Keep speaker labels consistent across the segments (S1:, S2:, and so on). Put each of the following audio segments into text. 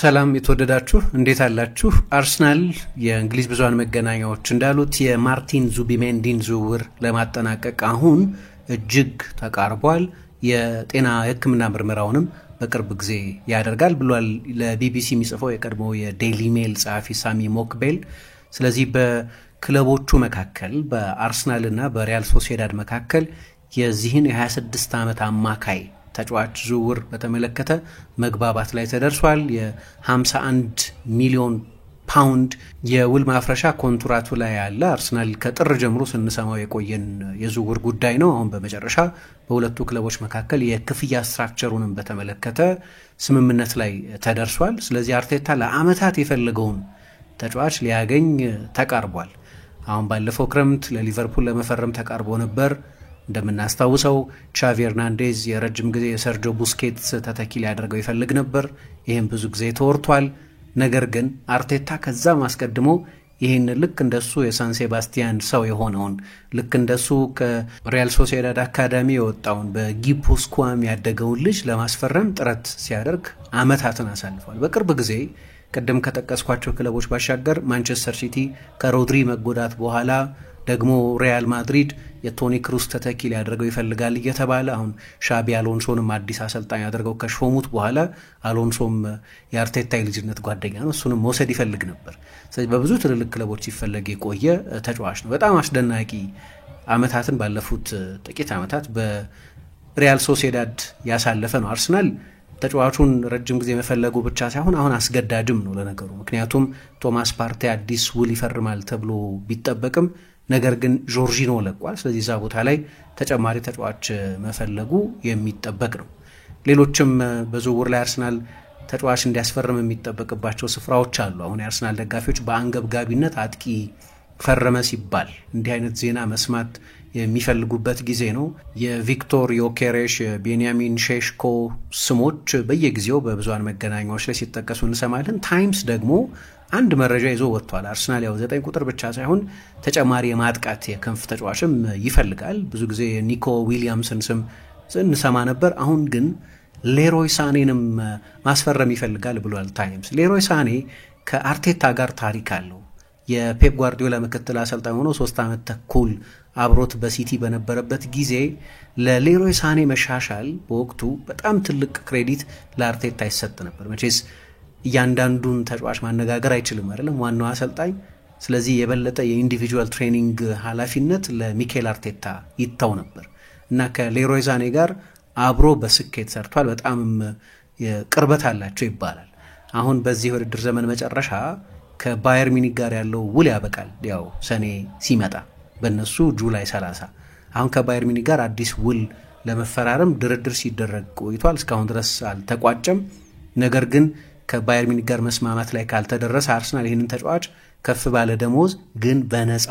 S1: ሰላም የተወደዳችሁ እንዴት አላችሁ? አርሰናል የእንግሊዝ ብዙሃን መገናኛዎች እንዳሉት የማርቲን ዙቢሜንዲን ዝውውር ለማጠናቀቅ አሁን እጅግ ተቃርቧል። የጤና ሕክምና ምርመራውንም በቅርብ ጊዜ ያደርጋል ብሏል ለቢቢሲ የሚጽፈው የቀድሞ የዴይሊ ሜል ጸሐፊ ሳሚ ሞክቤል። ስለዚህ በክለቦቹ መካከል በአርሰናልና በሪያል ሶሲዳድ መካከል የዚህን የ26 ዓመት አማካይ ተጫዋች ዝውውር በተመለከተ መግባባት ላይ ተደርሷል። የ51 ሚሊዮን ፓውንድ የውል ማፍረሻ ኮንትራቱ ላይ ያለ አርሰናል ከጥር ጀምሮ ስንሰማው የቆየን የዝውውር ጉዳይ ነው። አሁን በመጨረሻ በሁለቱ ክለቦች መካከል የክፍያ ስትራክቸሩንም በተመለከተ ስምምነት ላይ ተደርሷል። ስለዚህ አርቴታ ለዓመታት የፈለገውን ተጫዋች ሊያገኝ ተቃርቧል። አሁን ባለፈው ክረምት ለሊቨርፑል ለመፈረም ተቃርቦ ነበር። እንደምናስታውሰው ቻቪ ኤርናንዴዝ የረጅም ጊዜ የሰርጆ ቡስኬትስ ተተኪ ሊያደርገው ይፈልግ ነበር። ይህም ብዙ ጊዜ ተወርቷል። ነገር ግን አርቴታ ከዛም አስቀድሞ ይህን ልክ እንደሱ የሳን ሴባስቲያን ሰው የሆነውን ልክ እንደሱ ከሪያል ሶሲዳድ አካዳሚ የወጣውን በጊፖስኳም ያደገውን ልጅ ለማስፈረም ጥረት ሲያደርግ ዓመታትን አሳልፏል። በቅርብ ጊዜ ቅድም ከጠቀስኳቸው ክለቦች ባሻገር ማንቸስተር ሲቲ ከሮድሪ መጎዳት በኋላ ደግሞ ሪያል ማድሪድ የቶኒ ክሩስ ተተኪ ሊያደርገው ይፈልጋል እየተባለ አሁን ሻቢ አሎንሶንም አዲስ አሰልጣኝ አድርገው ከሾሙት በኋላ አሎንሶም የአርቴታ የልጅነት ጓደኛ ነው፣ እሱንም መውሰድ ይፈልግ ነበር። ስለዚህ በብዙ ትልልቅ ክለቦች ሲፈለግ የቆየ ተጫዋች ነው። በጣም አስደናቂ ዓመታትን ባለፉት ጥቂት ዓመታት በሪያል ሶሲዳድ ያሳለፈ ነው። አርሰናል ተጫዋቹን ረጅም ጊዜ መፈለጉ ብቻ ሳይሆን አሁን አስገዳጅም ነው ለነገሩ። ምክንያቱም ቶማስ ፓርቴ አዲስ ውል ይፈርማል ተብሎ ቢጠበቅም ነገር ግን ጆርጂኖ ለቋል። ስለዚህ እዛ ቦታ ላይ ተጨማሪ ተጫዋች መፈለጉ የሚጠበቅ ነው። ሌሎችም በዝውውር ላይ አርሰናል ተጫዋች እንዲያስፈርም የሚጠበቅባቸው ስፍራዎች አሉ። አሁን የአርሰናል ደጋፊዎች በአንገብጋቢነት አጥቂ ፈረመ ሲባል እንዲህ አይነት ዜና መስማት የሚፈልጉበት ጊዜ ነው። የቪክቶር ዮኬሬሽ፣ የቤንያሚን ሼሽኮ ስሞች በየጊዜው በብዙሃን መገናኛዎች ላይ ሲጠቀሱ እንሰማለን። ታይምስ ደግሞ አንድ መረጃ ይዞ ወጥቷል። አርሰናል ያው 9 ቁጥር ብቻ ሳይሆን ተጨማሪ የማጥቃት የክንፍ ተጫዋችም ይፈልጋል። ብዙ ጊዜ ኒኮ ዊሊያምስን ስም እንሰማ ነበር። አሁን ግን ሌሮይ ሳኔንም ማስፈረም ይፈልጋል ብሏል ታይምስ። ሌሮይ ሳኔ ከአርቴታ ጋር ታሪክ አለው። የፔፕ ጓርዲዮላ ምክትል አሰልጣኝ ሆኖ 3 ዓመት ተኩል አብሮት በሲቲ በነበረበት ጊዜ ለሌሮይ ሳኔ መሻሻል በወቅቱ በጣም ትልቅ ክሬዲት ለአርቴታ ይሰጥ ነበር። መቼስ እያንዳንዱን ተጫዋች ማነጋገር አይችልም አይደለም ዋናው አሰልጣኝ። ስለዚህ የበለጠ የኢንዲቪጁዋል ትሬኒንግ ኃላፊነት ለሚኬል አርቴታ ይተው ነበር እና ከሌሮይ ሳኔ ጋር አብሮ በስኬት ሰርቷል። በጣም ቅርበት አላቸው ይባላል። አሁን በዚህ ውድድር ዘመን መጨረሻ ከባየር ሚኒክ ጋር ያለው ውል ያበቃል። ያው ሰኔ ሲመጣ በእነሱ ጁላይ 30። አሁን ከባየር ሚኒክ ጋር አዲስ ውል ለመፈራረም ድርድር ሲደረግ ቆይቷል። እስካሁን ድረስ አልተቋጨም። ነገር ግን ከባየር ሚኒክ ጋር መስማማት ላይ ካልተደረሰ አርሰናል ይህንን ተጫዋች ከፍ ባለ ደሞዝ ግን በነፃ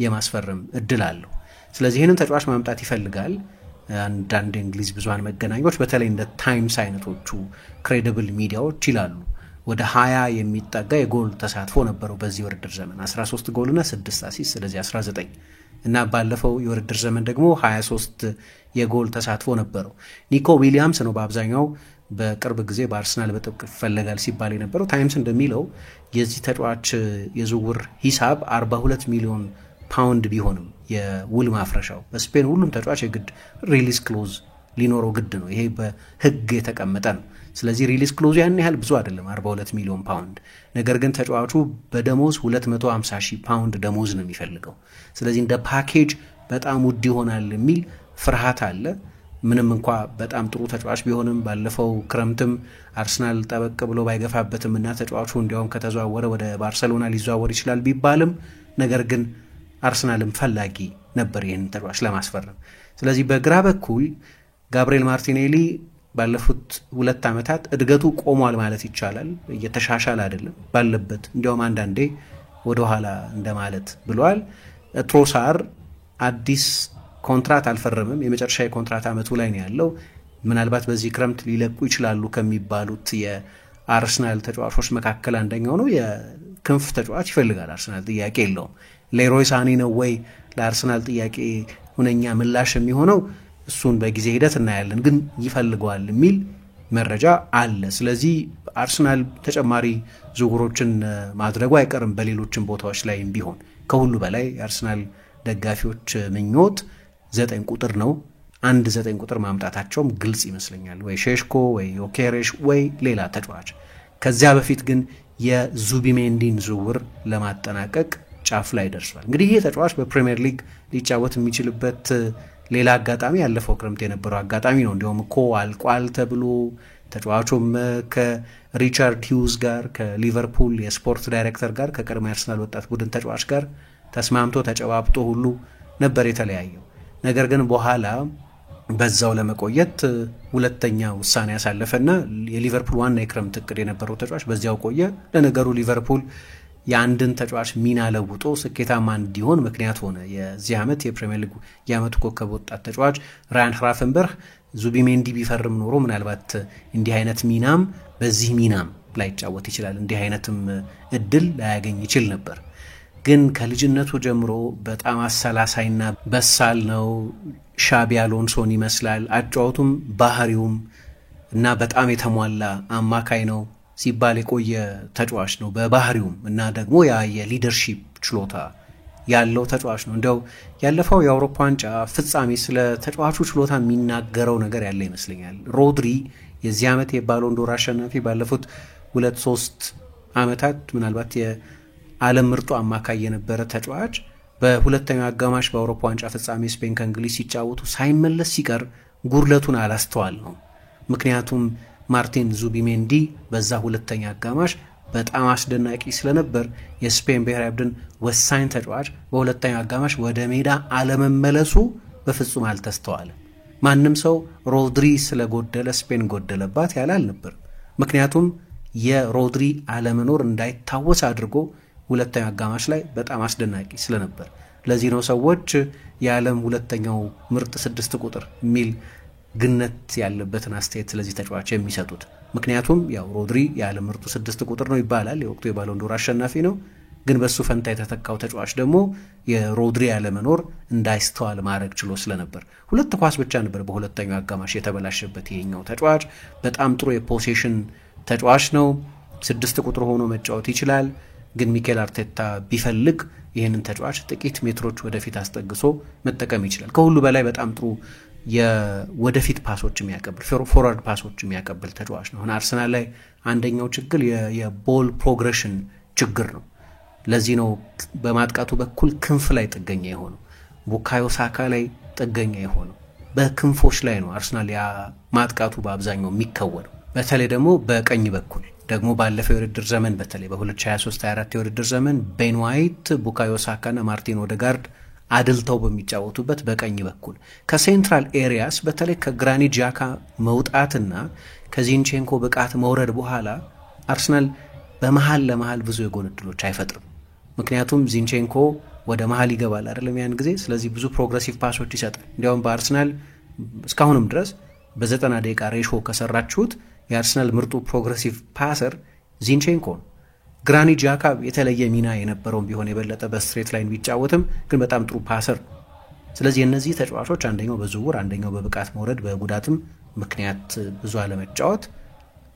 S1: የማስፈረም እድል አለው። ስለዚህ ይህንን ተጫዋች ማምጣት ይፈልጋል። አንዳንድ የእንግሊዝ ብዙሃን መገናኛዎች በተለይ እንደ ታይምስ አይነቶቹ ክሬዲብል ሚዲያዎች ይላሉ ወደ 20 የሚጠጋ የጎል ተሳትፎ ነበረው በዚህ ውድድር ዘመን 13 ጎልና 6 አሲስት፣ ስለዚህ 19 እና ባለፈው የውድድር ዘመን ደግሞ 23 የጎል ተሳትፎ ነበረው። ኒኮ ዊሊያምስ ነው በአብዛኛው በቅርብ ጊዜ በአርሰናል በጥብቅ ይፈለጋል ሲባል የነበረው። ታይምስ እንደሚለው የዚህ ተጫዋች የዝውውር ሂሳብ 42 ሚሊዮን ፓውንድ ቢሆንም የውል ማፍረሻው በስፔን ሁሉም ተጫዋች የግድ ሪሊዝ ክሎዝ ሊኖረው ግድ ነው። ይሄ በሕግ የተቀመጠ ነው። ስለዚህ ሪሊዝ ክሎዙ ያን ያህል ብዙ አይደለም 42 ሚሊዮን ፓውንድ። ነገር ግን ተጫዋቹ በደሞዝ 250 ሺህ ፓውንድ ደሞዝ ነው የሚፈልገው። ስለዚህ እንደ ፓኬጅ በጣም ውድ ይሆናል የሚል ፍርሃት አለ። ምንም እንኳ በጣም ጥሩ ተጫዋች ቢሆንም ባለፈው ክረምትም አርሰናል ጠበቅ ብሎ ባይገፋበትም እና ተጫዋቹ እንዲያውም ከተዘዋወረ ወደ ባርሰሎና ሊዘዋወር ይችላል ቢባልም ነገር ግን አርሰናልም ፈላጊ ነበር ይህን ተጫዋች ለማስፈረም። ስለዚህ በግራ በኩል ጋብሪኤል ማርቲኔሊ ባለፉት 2 ዓመታት እድገቱ ቆሟል ማለት ይቻላል። እየተሻሻለ አይደለም ባለበት፣ እንዲያውም አንዳንዴ ወደኋላ እንደማለት ብሏል። ትሮሳር አዲስ ኮንትራት አልፈረምም። የመጨረሻ የኮንትራት ዓመቱ ላይ ነው ያለው። ምናልባት በዚህ ክረምት ሊለቁ ይችላሉ ከሚባሉት የአርሰናል ተጫዋቾች መካከል አንደኛው ነው። የክንፍ ተጫዋች ይፈልጋል አርሰናል፣ ጥያቄ የለውም። ሌሮይ ሳኔ ነው ወይ ለአርሰናል ጥያቄ ሁነኛ ምላሽ የሚሆነው? እሱን በጊዜ ሂደት እናያለን። ግን ይፈልገዋል የሚል መረጃ አለ። ስለዚህ አርሰናል ተጨማሪ ዝውውሮችን ማድረጉ አይቀርም በሌሎችም ቦታዎች ላይም ቢሆን። ከሁሉ በላይ የአርሰናል ደጋፊዎች ምኞት 9 ቁጥር ነው። 9 ቁጥር ማምጣታቸውም ግልጽ ይመስለኛል። ወይ ሼሽኮ ወይ ዮኬሬሽ ወይ ሌላ ተጫዋች። ከዚያ በፊት ግን የዙቢሜንዲን ዝውውር ለማጠናቀቅ ጫፍ ላይ ደርሷል። እንግዲህ ይህ ተጫዋች በፕሪሚየር ሊግ ሊጫወት የሚችልበት ሌላ አጋጣሚ ያለፈው ክረምት የነበረው አጋጣሚ ነው። እንዲሁም እኮ አልቋል ተብሎ ተጫዋቹም ከሪቻርድ ሂውዝ ጋር ከሊቨርፑል የስፖርት ዳይሬክተር ጋር ከቀድሞ አርሰናል ወጣት ቡድን ተጫዋች ጋር ተስማምቶ ተጨባብጦ ሁሉ ነበር የተለያየው። ነገር ግን በኋላ በዛው ለመቆየት ሁለተኛ ውሳኔ ያሳለፈና የሊቨርፑል ዋና የክረምት እቅድ የነበረው ተጫዋች በዚያው ቆየ። ለነገሩ ሊቨርፑል የአንድን ተጫዋች ሚና ለውጦ ስኬታማ እንዲሆን ምክንያት ሆነ። የዚህ ዓመት የፕሪሚየር ሊግ የዓመቱ ኮከብ ወጣት ተጫዋች ራያን ግራፈንበርግ ዙቢሜንዲ ቢፈርም ኖሮ ምናልባት እንዲህ አይነት ሚናም በዚህ ሚናም ላይጫወት ይችላል፣ እንዲህ አይነትም እድል ላያገኝ ይችል ነበር። ግን ከልጅነቱ ጀምሮ በጣም አሰላሳይና በሳል ነው። ሻቢ አሎንሶን ይመስላል አጫወቱም ባህሪውም እና በጣም የተሟላ አማካይ ነው ሲባል የቆየ ተጫዋች ነው በባህሪውም እና ደግሞ ያ የሊደርሺፕ ችሎታ ያለው ተጫዋች ነው። እንደው ያለፈው የአውሮፓ ዋንጫ ፍጻሜ ስለ ተጫዋቹ ችሎታ የሚናገረው ነገር ያለ ይመስለኛል። ሮድሪ የዚህ ዓመት የባሎን ዶር አሸናፊ ባለፉት 2-3 ዓመታት ምናልባት የዓለም ምርጡ አማካይ የነበረ ተጫዋች በሁለተኛው አጋማሽ በአውሮፓ ዋንጫ ፍጻሜ ስፔን ከእንግሊዝ ሲጫወቱ ሳይመለስ ሲቀር ጉድለቱን አላስተዋል ነው። ምክንያቱም ማርቲን ዙቢሜንዲ በዛ ሁለተኛ አጋማሽ በጣም አስደናቂ ስለነበር የስፔን ብሔራዊ ቡድን ወሳኝ ተጫዋች በሁለተኛው አጋማሽ ወደ ሜዳ አለመመለሱ በፍጹም አልተስተዋለም። ማንም ሰው ሮድሪ ስለጎደለ ስፔን ጎደለባት ያለ አልነበር። ምክንያቱም የሮድሪ አለመኖር እንዳይታወስ አድርጎ ሁለተኛው አጋማሽ ላይ በጣም አስደናቂ ስለነበር ለዚህ ነው ሰዎች የዓለም ሁለተኛው ምርጥ 6 ቁጥር የሚል ግነት ያለበትን አስተያየት ስለዚህ ተጫዋች የሚሰጡት። ምክንያቱም ያው ሮድሪ የዓለም ምርጡ 6 ቁጥር ነው ይባላል፣ የወቅቱ የባሎን ዶር አሸናፊ ነው። ግን በሱ ፈንታ የተተካው ተጫዋች ደግሞ የሮድሪ አለመኖር እንዳይስተዋል ማድረግ ችሎ ስለነበር 2 ኳስ ብቻ ነበር በሁለተኛው አጋማሽ የተበላሸበት። ይሄኛው ተጫዋች በጣም ጥሩ የፖሴሽን ተጫዋች ነው። 6 ቁጥር ሆኖ መጫወት ይችላል። ግን ሚኬል አርቴታ ቢፈልግ ይህንን ተጫዋች ጥቂት ሜትሮች ወደፊት አስጠግሶ መጠቀም ይችላል። ከሁሉ በላይ በጣም ጥሩ የወደፊት ፓሶች የሚያቀብል ፎርዋርድ ፓሶች የሚያቀብል ተጫዋች ነው። አሁን አርሰናል ላይ አንደኛው ችግር የቦል ፕሮግሬሽን ችግር ነው። ለዚህ ነው በማጥቃቱ በኩል ክንፍ ላይ ጥገኛ የሆነው፣ ቡካዮ ሳካ ላይ ጥገኛ የሆነው። በክንፎች ላይ ነው አርሰናል ያ ማጥቃቱ በአብዛኛው የሚከወነው። በተለይ ደግሞ በቀኝ በኩል ደግሞ ባለፈው የውድድር ዘመን በተለይ በ2023-24 የውድድር ዘመን ቤን ዋይት፣ ቡካዮ ሳካና ማርቲን ኦዴጋርድ አድልተው በሚጫወቱበት በቀኝ በኩል ከሴንትራል ኤሪያስ በተለይ ከግራኒት ዣካ መውጣትና ከዚንቼንኮ ብቃት መውረድ በኋላ አርሰናል በመሃል ለመሃል ብዙ የጎል ዕድሎች አይፈጥርም። ምክንያቱም ዚንቼንኮ ወደ መሃል ይገባል አይደለም ያን ጊዜ። ስለዚህ ብዙ ፕሮግሬሲቭ ፓሶች ይሰጣል። እንዲያውም በአርሰናል እስካሁንም ድረስ በ90 ደቂቃ ሬሾ ከሰራችሁት የአርሰናል ምርጡ ፕሮግሬሲቭ ፓሰር ዚንቼንኮ ነው። ግራኒት ዣካ የተለየ ሚና የነበረውም ቢሆን የበለጠ በስትሬት ላይን ቢጫወትም ግን በጣም ጥሩ ፓሰር። ስለዚህ እነዚህ ተጫዋቾች አንደኛው በዝውውር አንደኛው በብቃት መውረድ በጉዳትም ምክንያት ብዙ አለመጫወት፣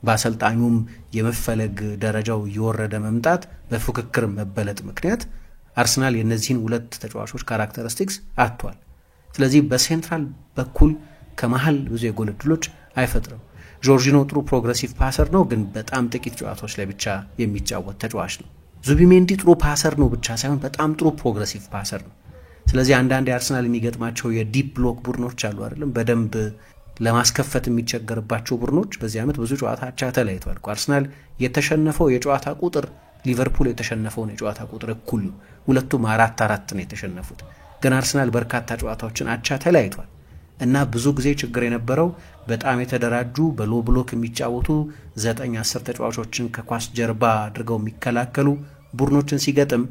S1: በአሰልጣኙም የመፈለግ ደረጃው እየወረደ መምጣት፣ በፉክክር መበለጥ ምክንያት አርሰናል የእነዚህን 2 ተጫዋቾች ካራክተሪስቲክስ አጥቷል። ስለዚህ በሴንትራል በኩል ከመሃል ብዙ የጎል ዕድሎች አይፈጥርም። ጆርጂኖ ጥሩ ፕሮግሬሲቭ ፓሰር ነው፣ ግን በጣም ጥቂት ጨዋታዎች ላይ ብቻ የሚጫወት ተጫዋች ነው። ዙቢሜንዲ ጥሩ ፓሰር ነው ብቻ ሳይሆን በጣም ጥሩ ፕሮግሬሲቭ ፓሰር ነው። ስለዚህ አንዳንድ የአርሰናል የሚገጥማቸው የዲፕ ብሎክ ቡድኖች አሉ አይደለም፣ በደንብ ለማስከፈት የሚቸገርባቸው ቡድኖች በዚህ ዓመት ብዙ ጨዋታ አቻ ተለያይቷል። አርሰናል የተሸነፈው የጨዋታ ቁጥር ሊቨርፑል የተሸነፈውን የጨዋታ ቁጥር እኩል ነው። ሁለቱም 4-4 ነው የተሸነፉት። ግን አርሰናል በርካታ ጨዋታዎችን አቻ ተለያይቷል እና ብዙ ጊዜ ችግር የነበረው በጣም የተደራጁ በሎ ብሎክ የሚጫወቱ 9-10 ተጫዋቾችን ከኳስ ጀርባ አድርገው የሚከላከሉ ቡድኖችን ሲገጥም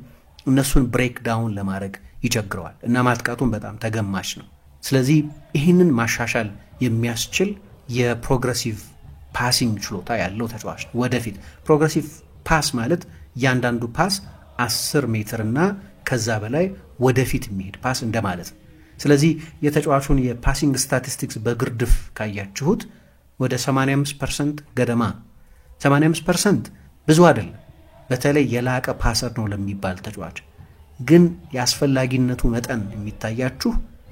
S1: እነሱን ብሬክ ዳውን ለማድረግ ይቸግረዋል እና ማጥቃቱን በጣም ተገማች ነው። ስለዚህ ይህንን ማሻሻል የሚያስችል የፕሮግሬሲቭ ፓሲንግ ችሎታ ያለው ተጫዋች ነው። ወደፊት ፕሮግሬሲቭ ፓስ ማለት እያንዳንዱ ፓስ 10 ሜትር እና ከዛ በላይ ወደፊት የሚሄድ ፓስ እንደማለት ነው። ስለዚህ የተጫዋቹን የፓሲንግ ስታቲስቲክስ በግርድፍ ካያችሁት ወደ 85% ገደማ። 85% ብዙ አይደለም፣ በተለይ የላቀ ፓሰር ነው ለሚባል ተጫዋች። ግን የአስፈላጊነቱ መጠን የሚታያችሁ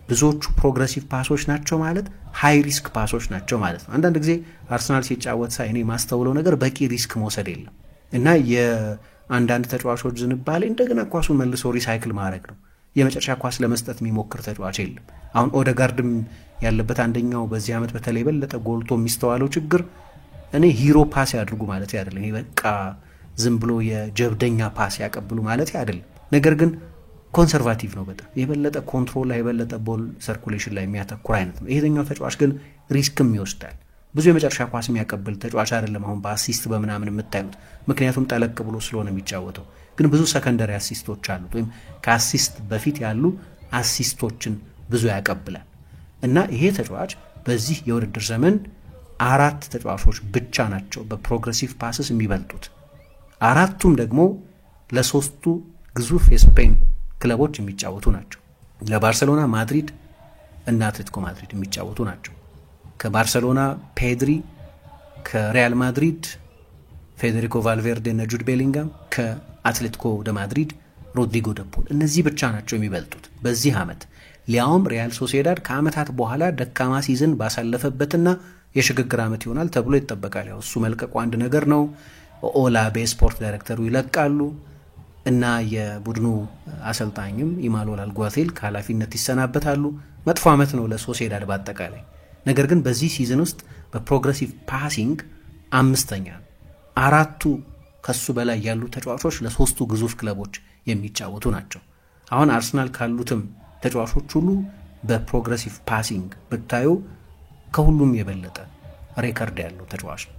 S1: ብዙዎቹ ፕሮግሬሲቭ ፓሶች ናቸው ማለት ሃይ ሪስክ ፓሶች ናቸው ማለት ነው። አንዳንድ ጊዜ አርሰናል ሲጫወት ሳይ እኔ ማስተውለው ነገር በቂ ሪስክ መውሰድ የለም እና የአንዳንድ ተጫዋቾች ዝንባሌ እንደገና ኳሱን መልሶ ሪሳይክል ማድረግ ነው። የመጨረሻ ኳስ ለመስጠት የሚሞክር ተጫዋች የለም። አሁን ኦደጋርድም ያለበት አንደኛው በዚህ ዓመት በተለይ የበለጠ ጎልቶ የሚስተዋለው ችግር እኔ ሂሮ ፓስ ያድርጉ ማለት አይደለም። ይሄ በቃ ዝም ብሎ የጀብደኛ ፓስ ያቀብሉ ማለት አይደለም። ነገር ግን ኮንሰርቫቲቭ ነው። በጣም የበለጠ ኮንትሮል ላይ የበለጠ ቦል ሰርኩሌሽን ላይ የሚያተኩር አይነት ነው። ይሄኛው ተጫዋች ግን ሪስክም ይወስዳል። ብዙ የመጨረሻ ኳስ የሚያቀብል ተጫዋች አይደለም አሁን በአሲስት በምናምን የምታዩት፣ ምክንያቱም ጠለቅ ብሎ ስለሆነ የሚጫወተው። ግን ብዙ ሰከንደሪ አሲስቶች አሉት ወይም ከአሲስት በፊት ያሉ አሲስቶችን ብዙ ያቀብላል እና ይሄ ተጫዋች በዚህ የውድድር ዘመን 4 ተጫዋቾች ብቻ ናቸው በፕሮግሬሲቭ ፓስስ የሚበልጡት። 4ቱም ደግሞ ለሶስቱ ግዙፍ የስፔን ክለቦች የሚጫወቱ ናቸው። ለባርሴሎና፣ ማድሪድ እና አትሌቲኮ ማድሪድ የሚጫወቱ ናቸው። ከባርሴሎና ፔድሪ፣ ከሪያል ማድሪድ ፌዴሪኮ ቫልቬርዴ እና ጁድ ቤሊንጋም፣ ከአትሌቲኮ ደ ማድሪድ ሮድሪጎ ደፖል። እነዚህ ብቻ ናቸው የሚበልጡት በዚህ ዓመት። ሊያውም ሪያል ሶሲዳድ ከዓመታት በኋላ ደካማ ሲዝን ባሳለፈበትና የሽግግር ዓመት ይሆናል ተብሎ ይጠበቃል። ያው እሱ መልቀቁ አንድ ነገር ነው። ኦላቤ ስፖርት ዳይሬክተሩ ይለቃሉ እና የቡድኑ አሰልጣኝም ኢማኑኤል አልጓቴል ከኃላፊነት ይሰናበታሉ። መጥፎ ዓመት ነው ለሶሲዳድ በአጠቃላይ። ነገር ግን በዚህ ሲዝን ውስጥ በፕሮግሬሲቭ ፓሲንግ 5ኛ ነው። 4ቱ ከሱ በላይ ያሉ ተጫዋቾች ለሶስቱ ግዙፍ ክለቦች የሚጫወቱ ናቸው። አሁን አርሰናል ካሉትም ተጫዋቾች ሁሉ በፕሮግሬሲቭ ፓሲንግ ብታዩ ከሁሉም የበለጠ ሬከርድ ያለው ተጫዋች ነው።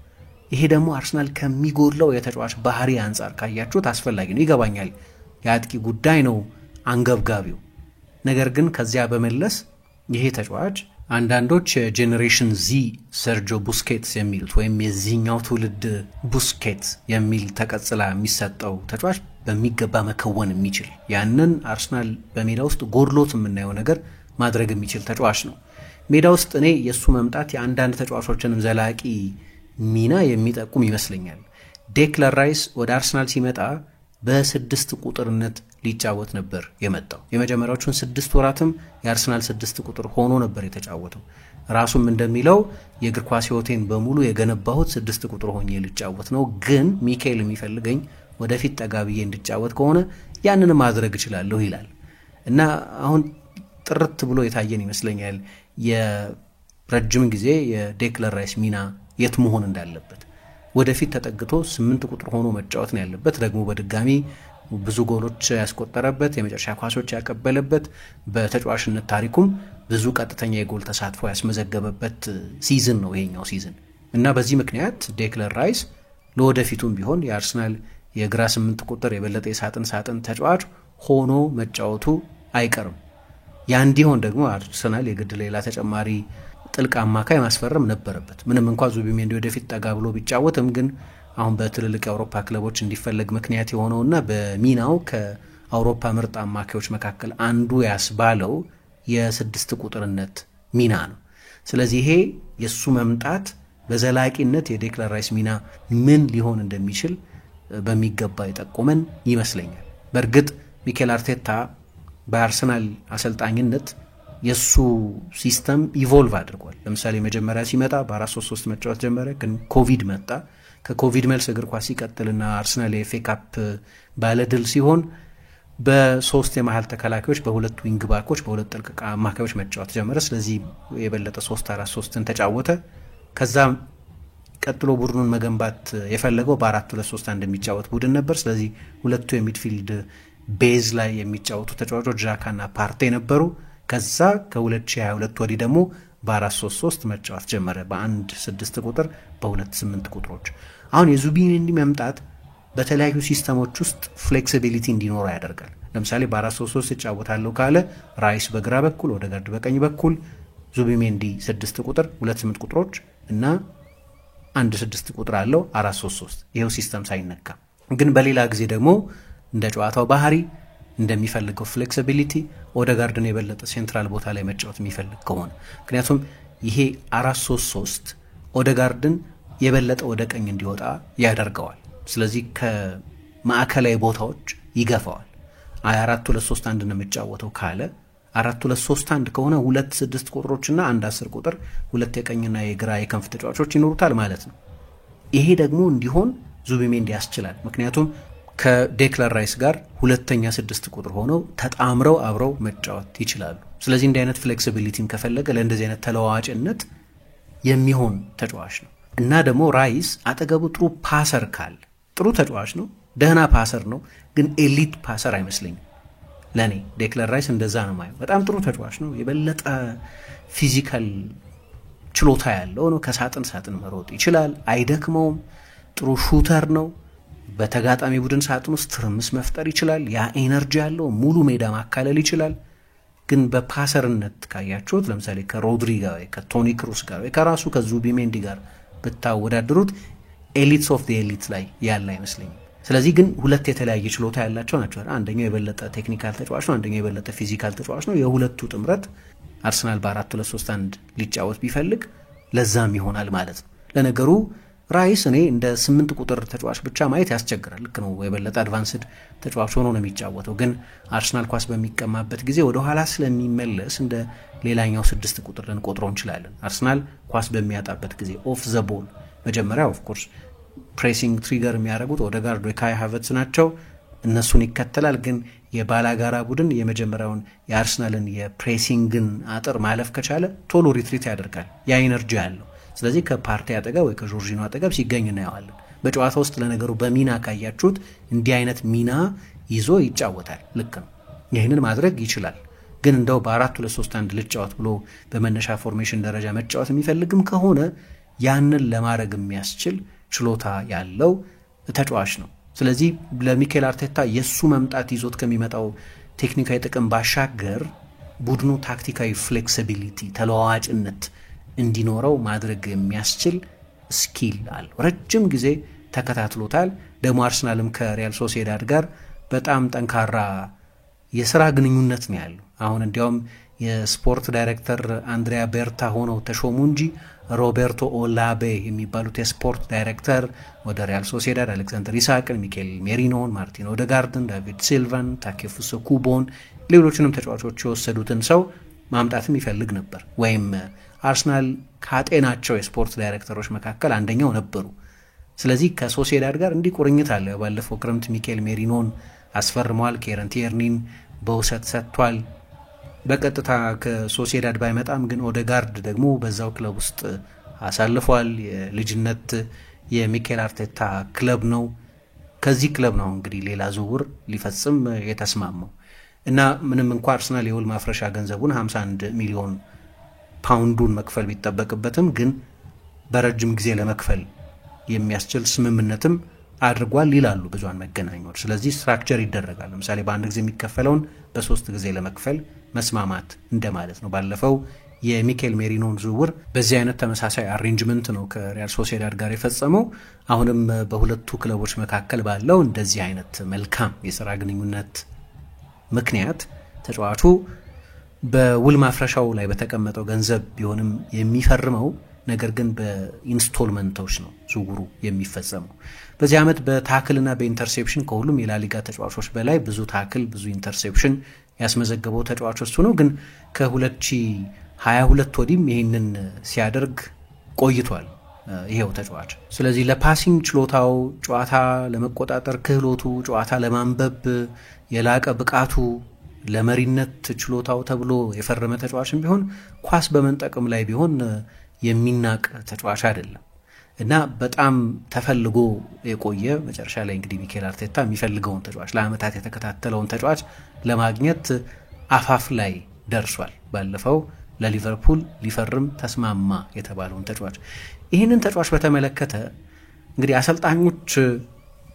S1: ይሄ ደግሞ አርሰናል ከሚጎድለው የተጫዋች ባህሪ አንጻር ካያችሁት አስፈላጊ ነው። ይገባኛል፣ የአጥቂ ጉዳይ ነው አንገብጋቢው። ነገር ግን ከዚያ በመለስ ይሄ ተጫዋች አንዳንዶች ጄኔሬሽን ዚ ሰርጂዮ ቡስኬትስ የሚሉት ወይም የዚህኛው ትውልድ ቡስኬትስ የሚል ተቀጽላ የሚሰጠው ተጫዋች በሚገባ መከወን የሚችል ያንን አርሰናል በሜዳ ውስጥ ጎድሎት የምናየው ነገር ማድረግ የሚችል ተጫዋች ነው። ሜዳ ውስጥ እኔ የእሱ መምጣት የአንዳንድ ተጫዋቾችንም ዘላቂ ሚና የሚጠቁም ይመስለኛል። ዴክለር ራይስ ወደ አርሰናል ሲመጣ በ6 ቁጥርነት ሊጫወት ነበር የመጣው። የመጀመሪያዎቹን 6 ወራትም የአርሰናል 6 ቁጥር ሆኖ ነበር የተጫወተው። ራሱም እንደሚለው የእግር ኳስ ሕይወቴን በሙሉ የገነባሁት 6 ቁጥር ሆኜ ልጫወት ነው፣ ግን ሚካኤል የሚፈልገኝ ወደፊት ጠጋብዬ እንድጫወት ከሆነ ያንን ማድረግ እችላለሁ ይላል እና አሁን ጥርት ብሎ የታየን ይመስለኛል የረጅም ጊዜ የዴክለር ራይስ ሚና የት መሆን እንዳለበት። ወደፊት ተጠግቶ 8 ቁጥር ሆኖ መጫወት ነው ያለበት። ደግሞ በድጋሚ ብዙ ጎሎች ያስቆጠረበት፣ የመጨረሻ ኳሶች ያቀበለበት፣ በተጫዋችነት ታሪኩም ብዙ ቀጥተኛ የጎል ተሳትፎ ያስመዘገበበት ሲዝን ነው ይሄኛው ሲዝን እና በዚህ ምክንያት ዴክለር ራይስ ለወደፊቱም ቢሆን የአርሰናል የግራ 8 ቁጥር የበለጠ የሳጥን ተጫዋች ሆኖ መጫወቱ አይቀርም። ያ እንዲሆን ደግሞ አርሰናል የግድ ሌላ ተጨማሪ ጥልቅ አማካይ ማስፈረም ነበረበት። ምንም እንኳን ዙቢሜንዲ ወደፊት ጠጋ ብሎ ቢጫወትም ግን አሁን በትልልቅ የአውሮፓ ክለቦች እንዲፈለግ ምክንያት የሆነውና በሚናው ከአውሮፓ ምርጥ አማካዮች መካከል አንዱ ያስባለው የ6 ቁጥርነት ሚና ነው። ስለዚህ ይሄ የሱ መምጣት በዘላቂነት የዴክለር ራይስ ሚና ምን ሊሆን እንደሚችል በሚገባ የጠቆመን ይመስለኛል። በእርግጥ ሚኬል አርቴታ በአርሰናል አሰልጣኝነት የሱ ሲስተም ኢቮልቭ አድርጓል። ለምሳሌ መጀመሪያ ሲመጣ በ4-3-3 መጫወት ጀመረ፣ ግን ኮቪድ መጣ። ከኮቪድ መልስ እግር ኳስ ሲቀጥልና አርሰናል የኤፍኤ ካፕ ባለድል ሲሆን በ3 የመሃል ተከላካዮች፣ በ2 ዊንግ ባኮች፣ በ2 ጥልቅ አማካዮች መጫወት ጀመረ። ስለዚህ የበለጠ 3-4-3ን ተጫወተ። ከዛ ቀጥሎ ቡድኑን መገንባት የፈለገው በ4-2-3-1 የሚጫወት ቡድን ነበር። ስለዚህ ሁለቱ የሚድፊልድ ቤዝ ላይ የሚጫወቱ ተጫዋቾች ዣካና ፓርቴ ነበሩ። ከዛ ከ2022 ወዲህ ደግሞ በ4-3-3 መጫወት ጀመረ፣ በ1-6 ቁጥር፣ በ2-8 ቁጥሮች። አሁን የዙቢሜንዲ መምጣት በተለያዩ ሲስተሞች ውስጥ ፍሌክሲቢሊቲ እንዲኖረው ያደርጋል። ለምሳሌ በ4-3-3 ይጫወታለሁ ካለ ራይስ በግራ በኩል፣ ኦዴጋርድ በቀኝ በኩል፣ ዙቢሜንዲ 6 ቁጥር፣ 2-8 ቁጥሮች እና 1-6 ቁጥር አለው 4-3-3። ይሄው ሲስተም ሳይነካ ግን በሌላ ጊዜ ደግሞ እንደ ጨዋታው ባህሪ እንደሚፈልገው ፍሌክሲቢሊቲ ኦዴጋርድን የበለጠ ሴንትራል ቦታ ላይ መጫወት የሚፈልግ ከሆነ ምክንያቱም ይሄ 4-3-3 ኦደጋርድን የበለጠ ወደ ቀኝ እንዲወጣ ያደርገዋል። ስለዚህ ከማዕከላዊ ቦታዎች ይገፋዋል። 4-2-3-1 ነው የሚጫወተው ካለ 4-2-3-1 ከሆነ 2 6 ቁጥሮችና 1 10 ቁጥር 2 የቀኝና የግራ የክንፍ ተጫዋቾች ይኖሩታል ማለት ነው። ይሄ ደግሞ እንዲሆን ዙቢሜንዲ ያስችላል። ምክንያቱም ከዴክላን ራይስ ጋር ሁለተኛ 6 ቁጥር ሆነው ተጣምረው አብረው መጫወት ይችላሉ። ስለዚህ እንዲህ አይነት ፍሌክሲቢሊቲም ከፈለገ ለእንደዚህ አይነት ተለዋዋጭነት የሚሆን ተጫዋች ነው እና ደግሞ ራይስ አጠገቡ ጥሩ ፓሰር ካለ ጥሩ ተጫዋች ነው፣ ደህና ፓሰር ነው፣ ግን ኤሊት ፓሰር አይመስለኝም ለኔ። ዴክላን ራይስ እንደዛ ነው ማየው። በጣም ጥሩ ተጫዋች ነው፣ የበለጠ ፊዚካል ችሎታ ያለው ነው። ከሳጥን ሳጥን መሮጥ ይችላል፣ አይደክመውም፣ ጥሩ ሹተር ነው። በተጋጣሚ ቡድን ሳጥን ውስጥ ትርምስ መፍጠር ይችላል፣ ያ ኤነርጂ ያለው ሙሉ ሜዳ ማካለል ይችላል። ግን በፓሰርነት ካያችሁት ለምሳሌ ከሮድሪ ጋር ወይ ከቶኒ ክሩስ ጋር ወይ ከራሱ ከዙቢሜንዲ ጋር ብታወዳድሩት ኤሊትስ ኦፍ ዘ ኤሊትስ ላይ ያለ አይመስለኝም። ስለዚህ ግን ሁለት የተለያየ ችሎታ ያላቸው ናቸው። አንደኛው የበለጠ ቴክኒካል ተጫዋች ነው፣ አንደኛው የበለጠ ፊዚካል ተጫዋች ነው። የሁለቱ ጥምረት አርሰናል በ4-2-3-1 ሊጫወት ቢፈልግ ለዛም ይሆናል ማለት ነው። ለነገሩ ራይስ እኔ እንደ 8 ቁጥር ተጫዋች ብቻ ማየት ያስቸግራል። ልክ ነው፣ የበለጠ አድቫንስድ ተጫዋች ሆኖ ነው የሚጫወተው። ግን አርሰናል ኳስ በሚቀማበት ጊዜ ወደ ኋላ ስለሚመለስ እንደ ሌላኛው 6 ቁጥር ልንቆጥረው እንችላለን። አርሰናል ኳስ በሚያጣበት ጊዜ ኦፍ ዘ ቦል መጀመሪያ ኦፍ ኮርስ ፕሬሲንግ ትሪገር የሚያደርጉት ኦደጋርድ ወይ ካይ ሃቨርትዝ ናቸው። እነሱን ይከተላል። ግን የባላጋራ ቡድን የመጀመሪያውን የአርሰናልን የፕሬሲንግን አጥር ማለፍ ከቻለ ቶሎ ሪትሪት ያደርጋል። ያ ኢነርጂ ያለው ስለዚህ ከፓርቲ አጠገብ ወይ ከጆርጂኖ አጠገብ ሲገኝ እናየዋለን። በጨዋታ ውስጥ ለነገሩ በሚና ካያችሁት እንዲህ አይነት ሚና ይዞ ይጫወታል። ልክ ነው፣ ይህንን ማድረግ ይችላል። ግን እንደው በ4-2-3-1 ልጫወት ብሎ በመነሻ ፎርሜሽን ደረጃ መጫወት የሚፈልግም ከሆነ ያንን ለማድረግ የሚያስችል ችሎታ ያለው ተጫዋች ነው። ስለዚህ ለሚኬል አርቴታ የሱ መምጣት ይዞት ከሚመጣው ቴክኒካዊ ጥቅም ባሻገር ቡድኑ ታክቲካዊ ፍሌክሲቢሊቲ ተለዋዋጭነት እንዲኖረው ማድረግ የሚያስችል ስኪል አለ። ረጅም ጊዜ ተከታትሎታል። ደግሞ አርሰናልም ከሪያል ሶሲዳድ ጋር በጣም ጠንካራ የሥራ ግንኙነት ነው ያለው። አሁን እንዲያውም የስፖርት ዳይሬክተር አንድሪያ ቤርታ ሆነው ተሾሙ እንጂ ሮቤርቶ ኦላቤ የሚባሉት የስፖርት ዳይሬክተር ወደ ሪያል ሶሲዳድ አሌክሳንደር ኢሳቅን፣ ሚኬል ሜሪኖን፣ ማርቲን ኦደጋርድን፣ ዳቪድ ሲልቫን፣ ታኬፉሶ ኩቦን ሌሎችንም ተጫዋቾች የወሰዱትን ሰው ማምጣትም ይፈልግ ነበር። ወይም አርሰናል ካጤናቸው የስፖርት ዳይሬክተሮች መካከል አንደኛው ነበሩ። ስለዚህ ከሶሲዳድ ጋር እንዲህ ቁርኝት አለ። ባለፈው ክረምት ሚኬል ሜሪኖን አስፈርሟል። ኬረን ቲየርኒን በውሰት ሰጥቷል። በቀጥታ ከሶሲዳድ ባይመጣም ግን ኦደጋርድ ደግሞ በዛው ክለብ ውስጥ አሳልፏል። የልጅነት የሚኬል አርቴታ ክለብ ነው። ከዚህ ክለብ ነው እንግዲህ ሌላ ዝውውር ሊፈጽም የተስማማው እና ምንም እንኳ አርሰናል የውል ማፍረሻ ገንዘቡን 51 ሚሊዮን ፓውንዱን መክፈል ቢጠበቅበትም ግን በረጅም ጊዜ ለመክፈል የሚያስችል ስምምነትም አድርጓል ይላሉ ብዙሃን መገናኛዎች። ስለዚህ ስትራክቸር ይደረጋል። ለምሳሌ በአንድ ጊዜ የሚከፈለውን በ3 ጊዜ ለመክፈል መስማማት እንደማለት ነው። ባለፈው የሚኬል ሜሪኖን ዝውውር በዚህ አይነት ተመሳሳይ አሬንጅመንት ነው ከሪያል ሶሲዳድ ጋር የፈጸመው። አሁንም በሁለቱ ክለቦች መካከል ባለው እንደዚህ አይነት መልካም የሥራ ግንኙነት ምክንያት ተጫዋቹ በውል ማፍረሻው ላይ በተቀመጠው ገንዘብ ቢሆንም የሚፈርመው ነገር ግን በኢንስቶልመንቶች ነው ዝውውሩ የሚፈጸመው። በዚህ ዓመት በታክልና በኢንተርሴፕሽን ከሁሉም የላሊጋ ተጫዋቾች በላይ ብዙ ታክል ብዙ ኢንተርሴፕሽን ያስመዘገበው ተጫዋች እሱ ነው። ግን ከ2022 ወዲህም ይህንን ሲያደርግ ቆይቷል ይሄው ተጫዋች። ስለዚህ ለፓሲንግ ችሎታው፣ ጨዋታ ለመቆጣጠር ክህሎቱ፣ ጨዋታ ለማንበብ የላቀ ብቃቱ፣ ለመሪነት ችሎታው ተብሎ የፈረመ ተጫዋችም ቢሆን ኳስ በመንጠቅም ላይ ቢሆን የሚናቅ ተጫዋች አይደለም እና በጣም ተፈልጎ የቆየ መጨረሻ ላይ እንግዲህ ሚኬል አርቴታ የሚፈልገውን ተጫዋች ለዓመታት የተከታተለውን ተጫዋች ለማግኘት አፋፍ ላይ ደርሷል። ባለፈው ለሊቨርፑል ሊፈርም ተስማማ የተባለውን ተጫዋች። ይህንን ተጫዋች በተመለከተ እንግዲህ አሰልጣኞች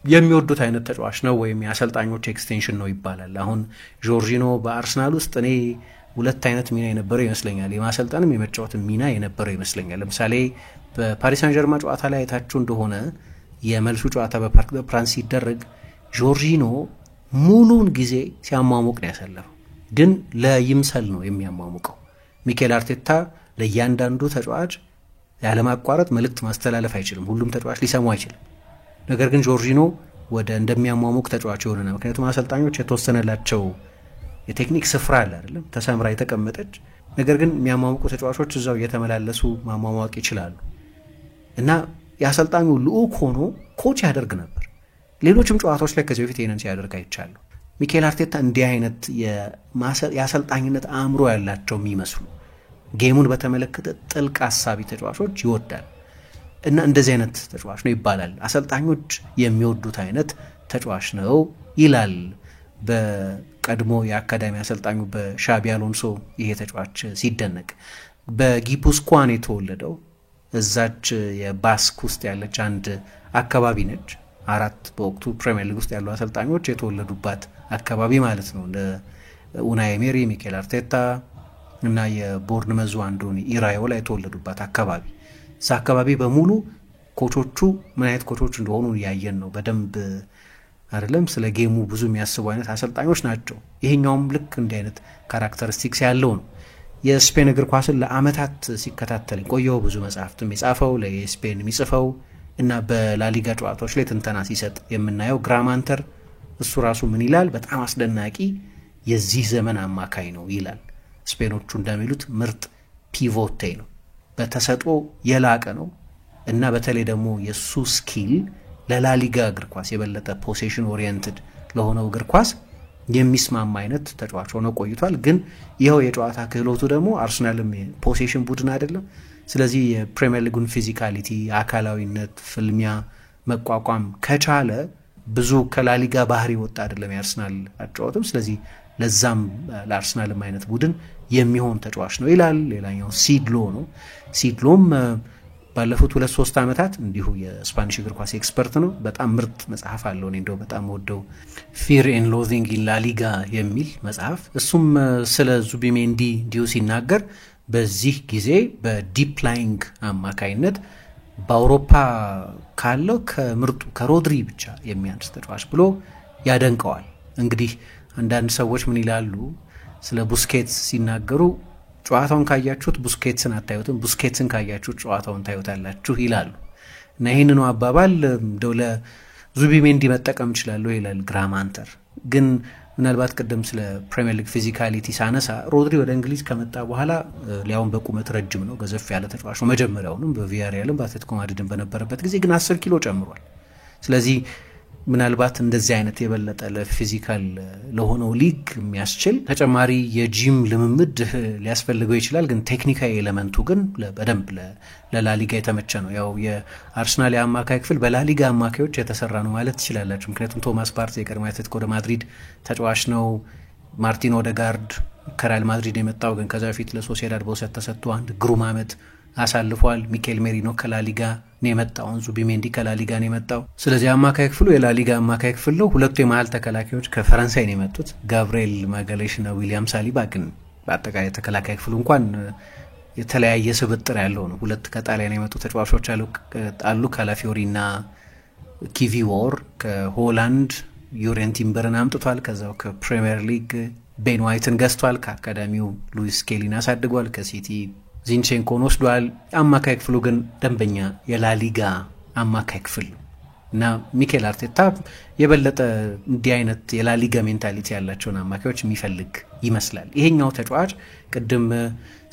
S1: የሚወዱት አይነት ተጫዋች ነው ወይም የአሰልጣኞች ኤክስቴንሽን ነው ይባላል። አሁን ጆርጂኖ በአርሰናል ውስጥ እኔ ሁለት አይነት ሚና የነበረው ይመስለኛል። የማሰልጠንም የመጫወት ሚና የነበረው ይመስለኛል። ለምሳሌ በፓሪስ ሳን ጀርማ ጨዋታ ላይ አይታችሁ እንደሆነ የመልሱ ጨዋታ በፓርክ ደ ፕራንስ ሲደረግ ጆርጂኖ ሙሉን ጊዜ ሲያሟሙቅ ነው ያሳለፈው። ግን ለይምሰል ነው የሚያሟሙቀው። ሚኬል አርቴታ ለእያንዳንዱ ተጫዋች ያለማቋረጥ መልእክት ማስተላለፍ አይችልም። ሁሉም ተጫዋች ሊሰሙ አይችልም። ነገር ግን ጆርጂኖ ወደ እንደሚያሟሙቅ ተጫዋች የሆነ ነው። ምክንያቱም አሰልጣኞች የተወሰነላቸው የቴክኒክ ስፍራ አለ አይደለም፣ ተሰምራ የተቀመጠች። ነገር ግን የሚያሟሙቁ ተጫዋቾች እዛው እየተመላለሱ ማሟሟቅ ይችላሉ እና የአሰልጣኙ ልዑክ ሆኖ ኮች ያደርግ ነበር። ሌሎችም ጨዋታዎች ላይ ከዚህ በፊት ይህንን ሲያደርግ አይቻለሁ። ሚኬል አርቴታ እንዲህ አይነት የአሰልጣኝነት አእምሮ ያላቸው የሚመስሉ ጌሙን በተመለከተ ጥልቅ ሀሳቢ ተጫዋቾች ይወዳል እና እንደዚህ አይነት ተጫዋች ነው ይባላል። አሰልጣኞች የሚወዱት አይነት ተጫዋች ነው ይላል በቀድሞ የአካዳሚ አሰልጣኙ በሻቢ አሎንሶ ይሄ ተጫዋች ሲደነቅ። በጊፑስኳን የተወለደው እዛች የባስክ ውስጥ ያለች አንድ አካባቢ ነች። 4 በወቅቱ ፕሪሚየር ሊግ ውስጥ ያሉ አሰልጣኞች የተወለዱባት አካባቢ ማለት ነው። እንደ ኡናይ ኤሜሪ፣ ሚኬል አርቴታ እና የቦርንመዙ አንዶኒ ኢራዮላ የተወለዱባት አካባቢ። እዛ አካባቢ በሙሉ ኮቾቹ ምን አይነት ኮቾች እንደሆኑ ያየን ነው በደንብ አይደለም። ስለ ጌሙ ብዙ የሚያስቡ አይነት አሰልጣኞች ናቸው። ይሄኛውም ልክ እንዲህ አይነት ካራክተሪስቲክስ ያለው ነው። የስፔን እግር ኳስን ለአመታት ሲከታተል ቆየው። ብዙ መጽሐፍትም የጻፈው ለስፔን የሚጽፈው እና በላሊጋ ጨዋታዎች ላይ ትንተና ሲሰጥ የምናየው ግራማንተር እሱ ራሱ ምን ይላል? በጣም አስደናቂ የዚህ ዘመን አማካይ ነው ይላል። ስፔኖቹ እንደሚሉት ምርጥ ፒቮቴ ነው፣ በተሰጦ የላቀ ነው እና በተለይ ደግሞ የሱ ስኪል ለላሊጋ እግር ኳስ የበለጠ ፖሴሽን ኦሪየንትድ ለሆነው እግር ኳስ የሚስማማ አይነት ተጫዋች ሆኖ ቆይቷል። ግን ይኸው የጨዋታ ክህሎቱ ደግሞ አርሰናልም ፖሴሽን ቡድን አይደለም። ስለዚህ የፕሪሚየር ሊጉን ፊዚካሊቲ፣ አካላዊነት፣ ፍልሚያ መቋቋም ከቻለ ብዙ ከላሊጋ ባህሪ ወጣ አይደለም የአርሰናል አጫወትም። ስለዚህ ለዛም ለአርሰናልም አይነት ቡድን የሚሆን ተጫዋች ነው ይላል። ሌላኛው ሲድሎ ነው። ሲድሎም ባለፉት 2-3 ዓመታት እንዲሁ የስፓኒሽ እግር ኳስ ኤክስፐርት ነው። በጣም ምርጥ መጽሐፍ አለው። እኔ እንደው በጣም ወደው ፊር ኤንድ ሎዚንግ ኢን ላሊጋ የሚል መጽሐፍ። እሱም ስለ ዙቢሜንዲ እንዲሁ ሲናገር በዚህ ጊዜ በዲፕ ላይንግ አማካይነት በአውሮፓ ካለው ከምርጡ ከሮድሪ ብቻ የሚያንስ ተጫዋች ብሎ ያደንቀዋል። እንግዲህ አንዳንድ ሰዎች ምን ይላሉ ስለ ቡስኬትስ ሲናገሩ ጨዋታውን ካያችሁት ቡስኬትስን አታዩትም፣ ቡስኬትስን ካያችሁት ጨዋታውን ታዩታላችሁ ይላሉ እና ይህንኑ አባባል እንደው ለዙቢሜንዲ መጠቀም እችላለሁ ይላል ግራማንተር። ግን ምናልባት ቅድም ስለ ፕሪሚየር ሊግ ፊዚካሊቲ ሳነሳ ሮድሪ ወደ እንግሊዝ ከመጣ በኋላ ሊያውም በቁመት ረጅም ነው፣ ገዘፍ ያለ ተጫዋች ነው። መጀመሪያውንም በቪያሪያልም በአትሌቲኮ ማድሪድም በነበረበት ጊዜ ግን 10 ኪሎ ጨምሯል። ስለዚህ ምናልባት እንደዚህ አይነት የበለጠ ለፊዚካል ለሆነው ሊግ የሚያስችል ተጨማሪ የጂም ልምምድ ሊያስፈልገው ይችላል። ግን ቴክኒካዊ ኤሌመንቱ ግን በደንብ ለላሊጋ የተመቸ ነው። ያው የአርሰናል የአማካይ ክፍል በላሊጋ አማካዮች የተሰራ ነው ማለት ትችላላችሁ። ምክንያቱም ቶማስ ፓርቴ የቀድሞ አትሌቲኮ ማድሪድ ተጫዋች ነው። ማርቲን ኦዴጋርድ ከሪያል ማድሪድ የመጣው ግን ከዛ በፊት ለሶሲዳድ በውሰት ተሰጥቶ አንድ ግሩም ዓመት አሳልፏል። ሚኬል ሜሪኖ ከላሊጋ ነው የመጣው፣ ዙቢሜንዲ ከላሊጋ ነው የመጣው። ስለዚህ አማካይ ክፍሉ የላሊጋ አማካይ ክፍል ነው። ሁለቱ የመሃል ተከላካዮች ከፈረንሳይ ነው የመጡት፣ ጋብሪኤል ማጋሌሽ እና ዊሊያም ሳሊባ። ግን በአጠቃላይ ተከላካይ ክፍሉ እንኳን የተለያየ ስብጥር ያለው ነው። 2 ከጣሊያን የመጡ ተጫዋቾች አሉ፣ ካላፊዮሪ እና ኪቪዎር። ከሆላንድ ዩሬን ቲምበርን አምጥቷል። ከዛው ከፕሪሚየር ሊግ ቤን ዋይትን ገዝቷል። ከአካዳሚው ሉዊስ ስኬሊን አሳድጓል። ከሲቲ ዚንቼንኮን ወስዷል። አማካይ ክፍሉ ግን ደንበኛ የላሊጋ አማካይ ክፍል እና ሚኬል አርቴታ የበለጠ እንዲህ አይነት የላሊጋ ሜንታሊቲ ያላቸውን አማካዮች የሚፈልግ ይመስላል። ይሄኛው ተጫዋች ቅድም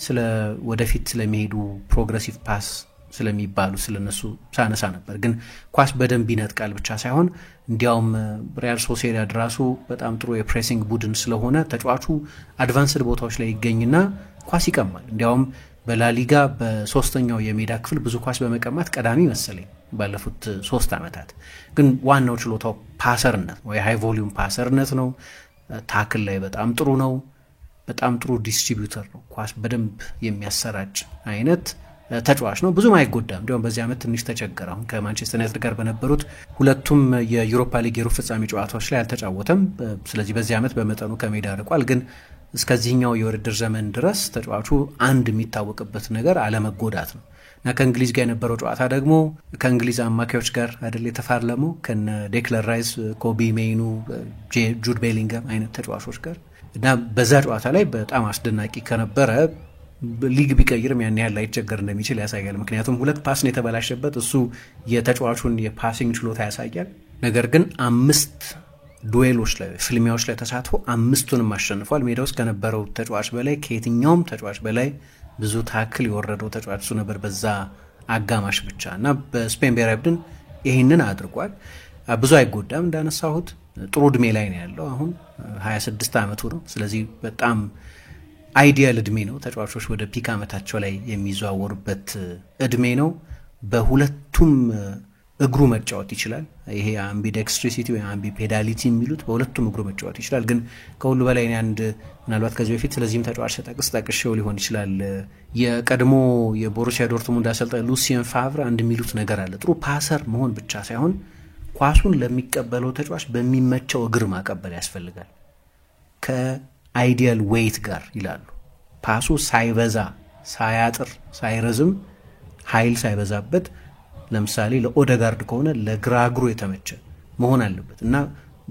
S1: ስለ ወደፊት ስለሚሄዱ ፕሮግሬሲቭ ፓስ ስለሚባሉ ስለነሱ ሳነሳ ነበር። ግን ኳስ በደንብ ይነጥቃል ብቻ ሳይሆን እንዲያውም ሪያል ሶሲዳድ ራሱ በጣም ጥሩ የፕሬሲንግ ቡድን ስለሆነ ተጫዋቹ አድቫንስድ ቦታዎች ላይ ይገኝና ኳስ ይቀማል። እንዲያውም በላሊጋ በሶስተኛው የሜዳ ክፍል ብዙ ኳስ በመቀማት ቀዳሚ መሰለኝ ባለፉት 3 ዓመታት። ግን ዋናው ችሎታው ፓሰርነት ወይ ሃይ ቮሊዩም ፓሰርነት ነው። ታክል ላይ በጣም ጥሩ ነው። በጣም ጥሩ ዲስትሪቢዩተር ነው። ኳስ በደንብ የሚያሰራጭ አይነት ተጫዋች ነው። ብዙም አይጎዳም። እንዲያውም በዚህ ዓመት ትንሽ ተቸገረ። አሁን ከማንቸስተር ዩናይትድ ጋር በነበሩት ሁለቱም የዩሮፓ ሊግ የሩብ ፍጻሜ ጨዋታዎች ላይ አልተጫወተም። ስለዚህ በዚህ ዓመት በመጠኑ ከሜዳ ርቋል። ግን እስከዚህኛው የውድድር ዘመን ድረስ ተጫዋቹ አንድ የሚታወቅበት ነገር አለመጎዳት ነው እና ከእንግሊዝ ጋር የነበረው ጨዋታ ደግሞ ከእንግሊዝ አማካዮች ጋር አይደል የተፋለመው ከነ ዴክለር ራይስ፣ ኮቢ ሜይኑ፣ ጁድ ቤሊንገም አይነት ተጫዋቾች ጋር እና በዛ ጨዋታ ላይ በጣም አስደናቂ ከነበረ ሊግ ቢቀይርም ያን ያህል ላይቸገር እንደሚችል ያሳያል። ምክንያቱም 2 ፓስ ነው የተበላሸበት፣ እሱ የተጫዋቹን የፓሲንግ ችሎታ ያሳያል። ነገር ግን 5 ዱዌሎች ላይ ፍልሚያዎች ላይ ተሳትፎ 5ቱንም አሸንፏል። ሜዳ ውስጥ ከነበረው ተጫዋች በላይ ከየትኛውም ተጫዋች በላይ ብዙ ታክል የወረደው ተጫዋች እሱ ነበር በዛ አጋማሽ ብቻ እና በስፔን ብሔራዊ ቡድን ይህንን አድርጓል። ብዙ አይጎዳም። እንዳነሳሁት ጥሩ እድሜ ላይ ነው ያለው። አሁን 26 ዓመቱ ነው። ስለዚህ በጣም አይዲያል እድሜ ነው። ተጫዋቾች ወደ ፒክ ዓመታቸው ላይ የሚዘዋወሩበት እድሜ ነው። በሁለቱም እግሩ መጫወት ይችላል። ይሄ አምቢዴክስትሪሲቲ ወይ አምቢፔዳሊቲ የሚሉት በሁለቱም እግሩ መጫወት ይችላል። ግን ከሁሉ በላይ አንድ ምናልባት ከዚህ በፊት ስለዚህም ተጫዋች ጠቅሼው ሊሆን ይችላል። የቀድሞ የቦሩሲያ ዶርትሙንድ አሰልጣኝ ሉሲየን ፋቭረ አንድ የሚሉት ነገር አለ። ጥሩ ፓሰር መሆን ብቻ ሳይሆን ኳሱን ለሚቀበለው ተጫዋች በሚመቸው እግር ማቀበል ያስፈልጋል ከአይዲያል ዌይት ጋር ይላሉ። ፓሱ ሳይበዛ ሳያጥር ሳይረዝም ኃይል ሳይበዛበት ለምሳሌ ለኦደጋርድ ከሆነ ለግራ እግሩ የተመቸ መሆን አለበት እና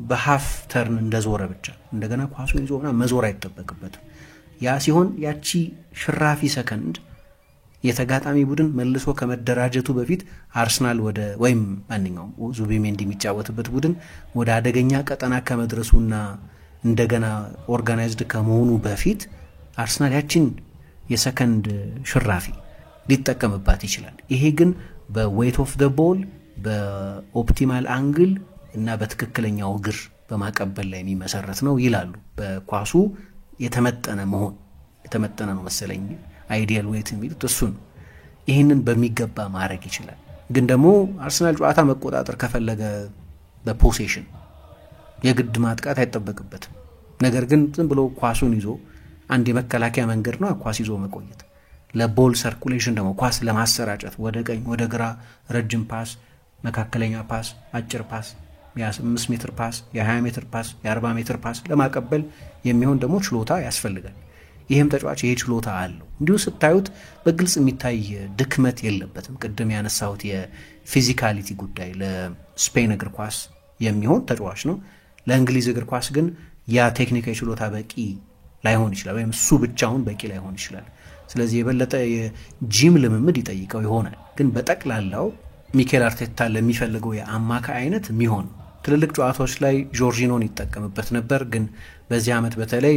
S1: በሃፍ ተርን እንደዞረ ብቻ እንደገና ኳሱን ይዞና መዞር አይጠበቅበትም። ያ ሲሆን ያቺ ሽራፊ ሰከንድ የተጋጣሚ ቡድን መልሶ ከመደራጀቱ በፊት አርሰናል ወደ ወይም ማንኛውም ዙቢሜንዲ የሚጫወትበት ቡድን ወደ አደገኛ ቀጠና ከመድረሱና እንደገና ኦርጋናይዝድ ከመሆኑ በፊት አርሰናል ያችን የሰከንድ ሽራፊ ሊጠቀምባት ይችላል። ይሄ ግን በዌይት ኦፍ ዘ ቦል በኦፕቲማል አንግል እና በትክክለኛው እግር በማቀበል ላይ የሚመሰረት ነው ይላሉ። በኳሱ የተመጠነ መሆን የተመጠነ ነው መሰለኝ አይዲያል ዌይት የሚሉት እሱን። ይህንን በሚገባ ማድረግ ይችላል። ግን ደግሞ አርሰናል ጨዋታ መቆጣጠር ከፈለገ በፖሴሽን የግድ ማጥቃት አይጠበቅበትም። ነገር ግን ዝም ብሎ ኳሱን ይዞ አንድ የመከላከያ መንገድ ነው ኳስ ይዞ መቆየት። ለቦል ሰርኩሌሽን ደግሞ ኳስ ለማሰራጨት ወደ ቀኝ ወደ ግራ ረጅም ፓስ፣ መካከለኛ ፓስ፣ አጭር ፓስ፣ የ5 ሜትር ፓስ፣ የ20 ሜትር ፓስ፣ የ40 ሜትር ፓስ ለማቀበል የሚሆን ደግሞ ችሎታ ያስፈልጋል። ይህም ተጫዋች ይሄ ችሎታ አለው። እንዲሁ ስታዩት በግልጽ የሚታይ ድክመት የለበትም። ቅድም ያነሳሁት የፊዚካሊቲ ጉዳይ ለስፔን እግር ኳስ የሚሆን ተጫዋች ነው። ለእንግሊዝ እግር ኳስ ግን ያ ቴክኒካዊ ችሎታ በቂ ላይሆን ይችላል፣ ወይም እሱ ብቻውን በቂ ላይሆን ይችላል። ስለዚህ የበለጠ የጂም ልምምድ ይጠይቀው ይሆናል። ግን በጠቅላላው ሚኬል አርቴታ ለሚፈልገው የአማካይ አይነት የሚሆን ትልልቅ ጨዋታዎች ላይ ጆርጂኖን ይጠቀምበት ነበር። ግን በዚህ ዓመት በተለይ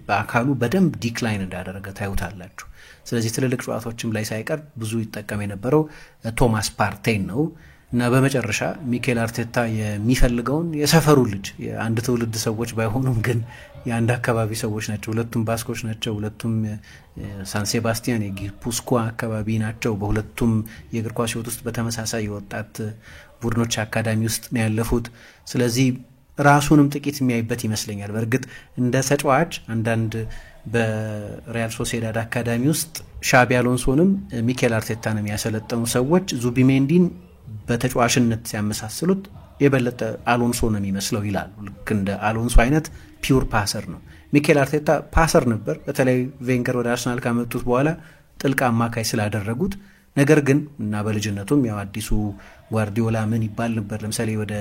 S1: በአካሉ በደንብ ዲክላይን እንዳደረገ ታዩታላችሁ። ስለዚህ ትልልቅ ጨዋታዎችም ላይ ሳይቀር ብዙ ይጠቀም የነበረው ቶማስ ፓርቴን ነው እና በመጨረሻ ሚኬል አርቴታ የሚፈልገውን የሰፈሩ ልጅ የአንድ ትውልድ ሰዎች ባይሆኑም ግን የአንድ አካባቢ ሰዎች ናቸው። ሁለቱም ባስኮች ናቸው። ሁለቱም ሳን ሴባስቲያን የጊፑስኮ አካባቢ ናቸው። በሁለቱም የእግር ኳስ ሕይወት ውስጥ በተመሳሳይ የወጣት ቡድኖች አካዳሚ ውስጥ ነው ያለፉት። ስለዚህ ራሱንም ጥቂት የሚያይበት ይመስለኛል። በእርግጥ እንደ ተጫዋች አንዳንድ በሪያል ሶሴዳድ አካዳሚ ውስጥ ሻቢ አሎንሶንም ሚኬል አርቴታንም ያሰለጠኑ ሰዎች ዙቢሜንዲን በተጫዋችነት ሲያመሳስሉት የበለጠ አሎንሶ ነው የሚመስለው ይላሉ። ልክ እንደ አሎንሶ አይነት ፒውር ፓሰር ነው። ሚኬል አርቴታ ፓሰር ነበር፣ በተለይ ቬንገር ወደ አርሰናል ካመጡት በኋላ ጥልቅ አማካይ ስላደረጉት። ነገር ግን እና በልጅነቱም ያው አዲሱ ጓርዲዮላ ምን ይባል ነበር፣ ለምሳሌ ወደ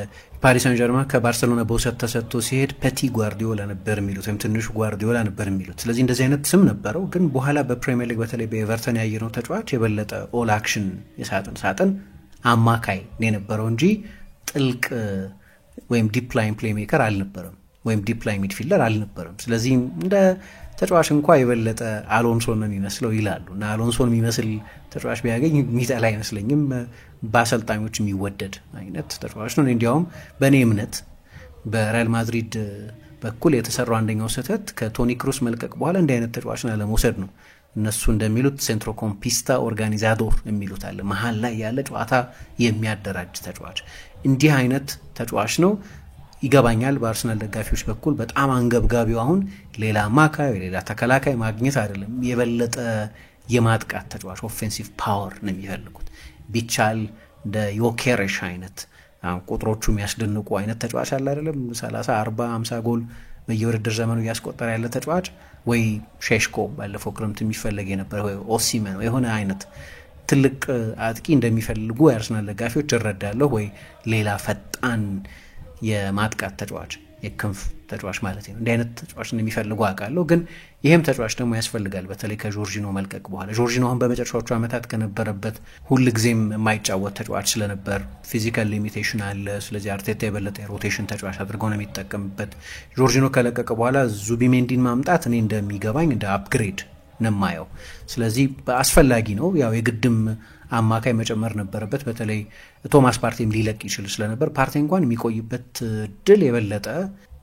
S1: ፓሪስ ሰን ጀርማን ከባርሰሎና በውሰት ተሰጥቶ ሲሄድ ፐቲ ጓርዲዮላ ነበር የሚሉት ወይም ትንሹ ጓርዲዮላ ነበር የሚሉት። ስለዚህ እንደዚህ አይነት ስም ነበረው። ግን በኋላ በፕሪሚየር ሊግ በተለይ በኤቨርተን ያየነው ተጫዋች የበለጠ ኦል አክሽን የሳጥን አማካይ የነበረው እንጂ ጥልቅ ወይም ዲፕ ላይን ፕሌይሜከር አልነበረም ወይም ዲፕ ላይን ሚድፊልደር አልነበረም። ስለዚህ እንደ ተጫዋች እንኳ የበለጠ አሎንሶን ነው የሚመስለው ይላሉ። እና አሎንሶን የሚመስል ተጫዋች ቢያገኝ የሚጠላ አይመስለኝም። በአሰልጣኞች የሚወደድ አይነት ተጫዋች ነው። እንዲያውም በእኔ እምነት በሪያል ማድሪድ በኩል የተሰራው አንደኛው ስህተት ከቶኒ ክሩስ መልቀቅ በኋላ እንዲህ አይነት ተጫዋችን አለመውሰድ ነው። እነሱ እንደሚሉት ሴንትሮ ኮምፒስታ ኦርጋኒዛዶር የሚሉት አለ፣ መሀል ላይ ያለ ጨዋታ የሚያደራጅ ተጫዋች። እንዲህ አይነት ተጫዋች ነው። ይገባኛል በአርሰናል ደጋፊዎች በኩል በጣም አንገብጋቢው አሁን ሌላ አማካይ ሌላ ተከላካይ ማግኘት አይደለም፣ የበለጠ የማጥቃት ተጫዋች ኦፌንሲቭ ፓወር ነው የሚፈልጉት። ቢቻል እንደ ዮኬሬሽ አይነት ቁጥሮቹ የሚያስደንቁ አይነት ተጫዋች አለ አይደለም፣ 30 40 50 ጎል በየውድድር ዘመኑ እያስቆጠረ ያለ ተጫዋች፣ ወይ ሼሽኮ ባለፈው ክረምት የሚፈለግ የነበረ፣ ወይ ኦሲመን የሆነ አይነት ትልቅ አጥቂ እንደሚፈልጉ የአርሰናል ደጋፊዎች እረዳለሁ። ወይ ሌላ ፈጣን የማጥቃት ተጫዋች የክንፍ ተጫዋች ማለት ነው። እንዲህ አይነት ተጫዋች የሚፈልጉ አውቃለሁ፣ ግን ይህም ተጫዋች ደግሞ ያስፈልጋል። በተለይ ከጆርጂኖ መልቀቅ በኋላ ጆርጂኖ አሁን በመጨረሻዎቹ ዓመታት ከነበረበት ሁልጊዜም የማይጫወት ተጫዋች ስለነበር ፊዚካል ሊሚቴሽን አለ። ስለዚህ አርቴታ የበለጠ የሮቴሽን ተጫዋች አድርገው ነው የሚጠቀምበት። ጆርጂኖ ከለቀቀ በኋላ ዙቢሜንዲን ማምጣት እኔ እንደሚገባኝ እንደ አፕግሬድ ነው የማየው። ስለዚህ አስፈላጊ ነው። ያው የግድም አማካይ መጨመር ነበረበት። በተለይ ቶማስ ፓርቴም ሊለቅ ይችል ስለነበር ፓርቴ እንኳን የሚቆይበት ድል የበለጠ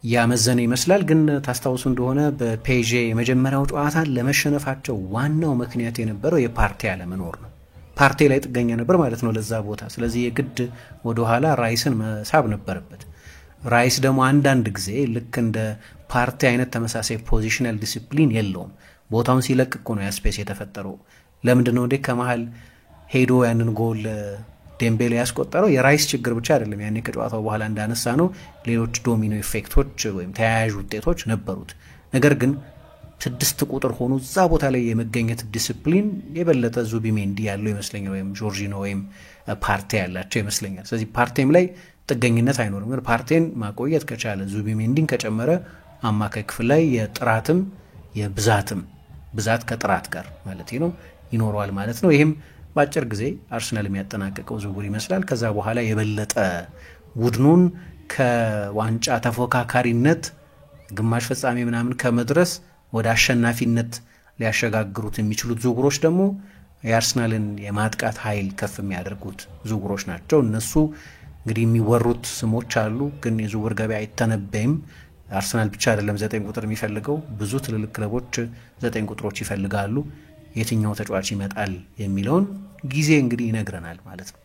S1: ያመዘነ ይመስላል። ግን ታስታውሱ እንደሆነ በፔዤ የመጀመሪያው ጨዋታ ለመሸነፋቸው ዋናው ምክንያት የነበረው የፓርቴ አለመኖር ነው። ፓርቴ ላይ ጥገኛ ነበር ማለት ነው ለዛ ቦታ። ስለዚህ የግድ ወደኋላ ራይስን መሳብ ነበረበት። ራይስ ደግሞ አንዳንድ ጊዜ ልክ እንደ ፓርቴ አይነት ተመሳሳይ ፖዚሽናል ዲሲፕሊን የለውም። ቦታውን ሲለቅ እኮ ነው ያ ስፔስ የተፈጠረው። ለምንድን ነው እንዴ ከመሃል ሄዶ ያንን ጎል ዴምቤሌ ያስቆጠረው? የራይስ ችግር ብቻ አይደለም። ያኔ ከጨዋታው በኋላ እንዳነሳ ነው ሌሎች ዶሚኖ ኢፌክቶች ወይም ተያያዥ ውጤቶች ነበሩት። ነገር ግን 6 ቁጥር ሆኖ እዛ ቦታ ላይ የመገኘት ዲስፕሊን የበለጠ ዙቢሜንዲ ያለው ይመስለኛል፣ ወይም ጆርጂኖ ወይም ፓርቴ ያላቸው ይመስለኛል። ስለዚህ ፓርቴም ላይ ጥገኝነት አይኖርም። ግን ፓርቴን ማቆየት ከቻለ ዙቢሜንዲን ከጨመረ አማካይ ክፍል ላይ የጥራትም የብዛትም ብዛት ከጥራት ጋር ማለት ነው ይኖረዋል ማለት ነው። ይህም በአጭር ጊዜ አርሰናል የሚያጠናቀቀው ዝውውር ይመስላል። ከዛ በኋላ የበለጠ ቡድኑን ከዋንጫ ተፎካካሪነት ግማሽ ፍጻሜ ምናምን ከመድረስ ወደ አሸናፊነት ሊያሸጋግሩት የሚችሉት ዝውውሮች ደግሞ የአርሰናልን የማጥቃት ኃይል ከፍ የሚያደርጉት ዝውውሮች ናቸው። እነሱ እንግዲህ የሚወሩት ስሞች አሉ፣ ግን የዝውውር ገበያ አይተነበይም። አርሰናል ብቻ አይደለም 9 ቁጥር የሚፈልገው፣ ብዙ ትልልቅ ክለቦች 9 ቁጥሮች ይፈልጋሉ። የትኛው ተጫዋች ይመጣል የሚለውን ጊዜ እንግዲህ ይነግረናል ማለት ነው።